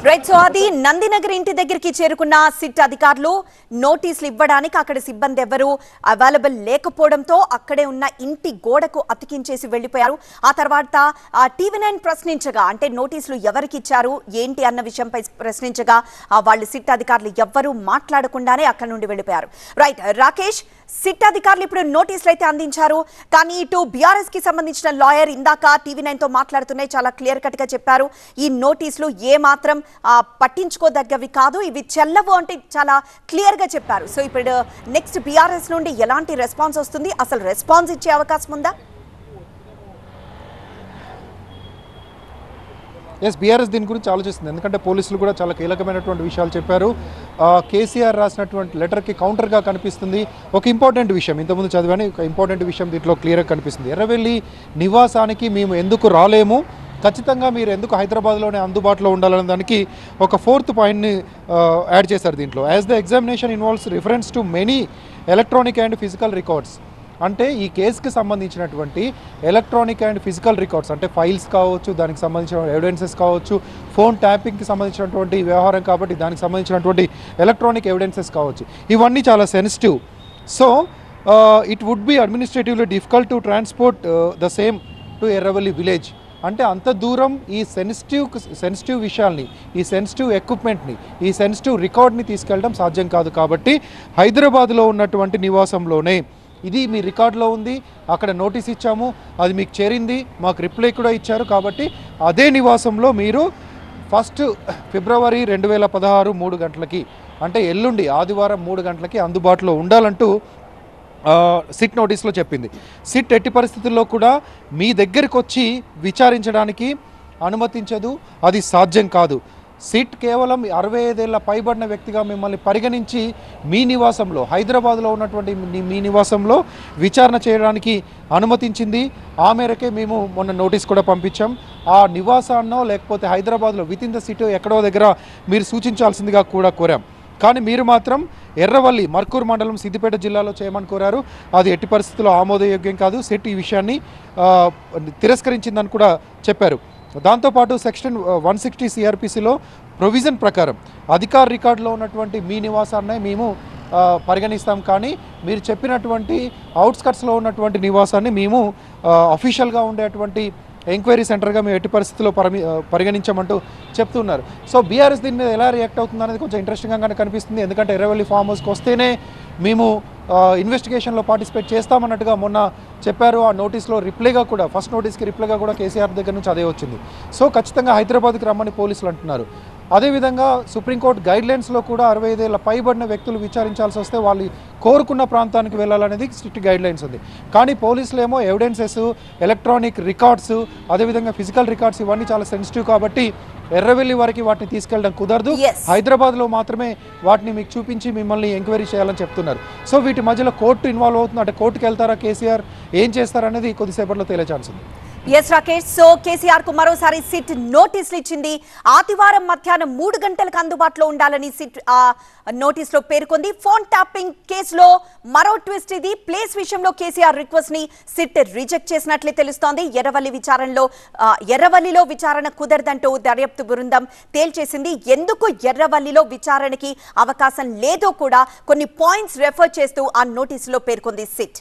Right. So అది నందినగర్ ఇంటి దగ్గరికి చేరుకున్న సిట్ అధికారులు నోటీసులు ఇవ్వడానికి అక్కడ సిబ్బంది ఎవరు అవైలబుల్ లేకపోవడంతో అక్కడే ఉన్న ఇంటి గోడకు అతికించేసి వెళ్లిపోయారు. ఆ తర్వాత టీవీ9 ప్రశ్నించగా, అంటే నోటీసులు ఎవరికి ఇచ్చారు ఏంటి అన్న విషయంపై ప్రశ్నించగా వాళ్ళు సిట్ అధికారులు ఎవ్వరూ మాట్లాడకుండానే అక్కడి నుండి వెళ్లిపోయారు. రైట్ రాకేష్, సిట్ అధికారులు ఇప్పుడు నోటీసులు అయితే అందించారు, కానీ ఇటు బీఆర్ఎస్ కి సంబంధించిన లాయర్ ఇందాక టీవీ9 తో మాట్లాడుతున్నాయి, చాలా క్లియర్ కట్ గా చెప్పారు ఈ నోటీసులు ఏ మాత్రం పట్టించుకోదగ్గవి కాదు, ఇవి చెల్లవు అంటే చాలా క్లియర్ గా చెప్పారు. సో ఇప్పుడు నెక్స్ట్ బీఆర్ఎస్ నుండి ఎలాంటి రెస్పాన్స్ వస్తుంది, అసలు రెస్పాన్స్ ఇచ్చే అవకాశం ఉందా? బీఆర్ఎస్ దీని గురించి ఆలోచిస్తుంది, ఎందుకంటే పోలీసులు కూడా చాలా కీలకమైనటువంటి విషయాలు చెప్పారు. కేసీఆర్ రాసినటువంటి లెటర్కి కౌంటర్గా కనిపిస్తుంది ఒక ఇంపార్టెంట్ విషయం, ఇంతకుముందు చదివాని ఒక ఇంపార్టెంట్ విషయం దీంట్లో క్లియర్గా కనిపిస్తుంది. ఎర్రవెల్లి నివాసానికి మేము ఎందుకు రాలేము, ఖచ్చితంగా మీరు ఎందుకు హైదరాబాద్లోనే అందుబాటులో ఉండాలనే దానికి ఒక 4th పాయింట్ని యాడ్ చేశారు దీంట్లో. As the examination involves reference to many electronic and physical records, అంటే ఈ కేసుకి సంబంధించినటువంటి ఎలక్ట్రానిక్ అండ్ ఫిజికల్ రికార్డ్స్ అంటే ఫైల్స్ కావచ్చు, దానికి సంబంధించిన ఎవిడెన్సెస్ కావచ్చు, ఫోన్ ట్యాపింగ్కి సంబంధించినటువంటి వ్యవహారం కాబట్టి దానికి సంబంధించినటువంటి ఎలక్ట్రానిక్ ఎవిడెన్సెస్ కావచ్చు, ఇవన్నీ చాలా sensitive. So it would be administratively difficult to transport the same to Erravalli village. అంటే అంత దూరం ఈ సెన్సిటివ్ విషయాల్ని, ఈ సెన్సిటివ్ ఎక్విప్మెంట్ని, ఈ సెన్సిటివ్ రికార్డ్ని తీసుకెళ్ళడం సాధ్యం కాదు. కాబట్టి హైదరాబాద్లో ఉన్నటువంటి నివాసంలోనే ఇది మీ రికార్డులో ఉంది, అక్కడ నోటీస్ ఇచ్చాము, అది మీకు చేరింది, మాకు రిప్లై కూడా ఇచ్చారు. కాబట్టి అదే నివాసంలో మీరు 1 ఫిబ్రవరి 2016 3 గంటలకి, అంటే ఎల్లుండి ఆదివారం 3 గంటలకి అందుబాటులో ఉండాలంటూ సిట్ నోటీస్లో చెప్పింది. సిట్ ఎట్టి పరిస్థితుల్లో కూడా మీ దగ్గరికి వచ్చి విచారించడానికి అనుమతించదు, అది సాధ్యం కాదు. సిట్ కేవలం 65 ఏళ్ల పైబడిన వ్యక్తిగా మిమ్మల్ని పరిగణించి మీ నివాసంలో, హైదరాబాద్లో ఉన్నటువంటి మీ నివాసంలో విచారణ చేయడానికి అనుమతించింది. ఆ మేరకే మేము మొన్న నోటీస్ కూడా పంపించాం. ఆ నివాసాన్నో లేకపోతే హైదరాబాద్లో విత్ ఇన్ ద సిటీ ఎక్కడో దగ్గర మీరు సూచించాల్సిందిగా కూడా కోరాం. కానీ మీరు మాత్రం ఎర్రవల్లి మర్కూర్ మండలం సిద్దిపేట జిల్లాలో చేయమని కోరారు. అది ఎట్టి పరిస్థితుల్లో ఆమోదయోగ్యం కాదు, సిట్ ఈ విషయాన్ని తిరస్కరించిందని కూడా చెప్పారు. దాంతోపాటు సెక్షన్ 160 సిఆర్పిసిలో ప్రొవిజన్ ప్రకారం అధికార రికార్డులో ఉన్నటువంటి మీ నివాసాన్నే మేము పరిగణిస్తాం, కానీ మీరు చెప్పినటువంటి అవుట్స్కట్స్లో ఉన్నటువంటి నివాసాన్ని మేము అఫీషియల్గా ఉండేటువంటి ఎంక్వైరీ సెంటర్గా మేము ఎట్టి పరిస్థితుల్లో పరిగణించమంటూ చెప్తున్నారు. సో బీఆర్ఎస్ దీని మీద ఎలా రియాక్ట్ అవుతుంది అనేది కొంచెం ఇంట్రెస్టింగ్గానే కనిపిస్తుంది, ఎందుకంటే ఎర్రవల్లి ఫామ్ హౌస్కి వస్తేనే మేము ఇన్వెస్టిగేషన్లో పార్టిసిపేట్ చేస్తామన్నట్టుగా మొన్న చెప్పారు. ఆ నోటీస్లో రిప్లైగా కూడా, ఫస్ట్ నోటీస్కి రిప్లైగా కూడా కేసీఆర్ దగ్గర నుంచి అదే వచ్చింది. సో ఖచ్చితంగా హైదరాబాద్కి రమ్మని పోలీసులు అంటున్నారు. అదేవిధంగా సుప్రీంకోర్టు గైడ్లైన్స్లో కూడా 65 ఏళ్ల పైబడిన వ్యక్తులు విచారించాల్సి వస్తే వాళ్ళు కోరుకున్న ప్రాంతానికి వెళ్ళాలనేది స్ట్రిక్ట్ గైడ్లైన్స్ ఉంది. కానీ పోలీసులు ఏమో ఎవిడెన్సెస్, ఎలక్ట్రానిక్ రికార్డ్స్, అదేవిధంగా ఫిజికల్ రికార్డ్స్ ఇవన్నీ చాలా సెన్సిటివ్ కాబట్టి ఎర్రవెల్లి వరకు వాటిని తీసుకెళ్ళడం కుదరదు, హైదరాబాద్లో మాత్రమే వాటిని మీకు చూపించి మిమ్మల్ని ఎంక్వైరీ చేయాలని చెప్తున్నారు. సో వీటి మధ్యలో కోర్టు ఇన్వాల్వ్ అవుతుంది, అంటే కోర్టుకు వెళ్తారా కేసీఆర్, ఏం చేస్తారనేది కొద్దిసేపట్లో తేలే ఛాన్స్ ఉంది. ఎస్ రాకేష్, సో కేసీఆర్ కు మరోసారి సిట్ నోటీసులు ఇచ్చింది. ఆదివారం మధ్యాహ్నం 3 గంటలకు అందుబాటులో ఉండాలని సిట్ నోటీసులో పేర్కొంది. ఫోన్ ట్యాపింగ్ కేసులో మరో ట్విస్ట్ ఇది. ప్లేస్ విషయంలో కేసీఆర్ రిక్వెస్ట్ ని సిట్ రిజెక్ట్ చేసినట్లే తెలుస్తోంది. ఎర్రవల్లిలో విచారణ కుదరదంటూ దర్యాప్తు బృందం తేల్చేసింది. ఎందుకు ఎర్రవల్లిలో విచారణకి అవకాశం లేదో కూడా కొన్ని పాయింట్స్ రెఫర్ చేస్తూ ఆ నోటీసులో పేర్కొంది సిట్.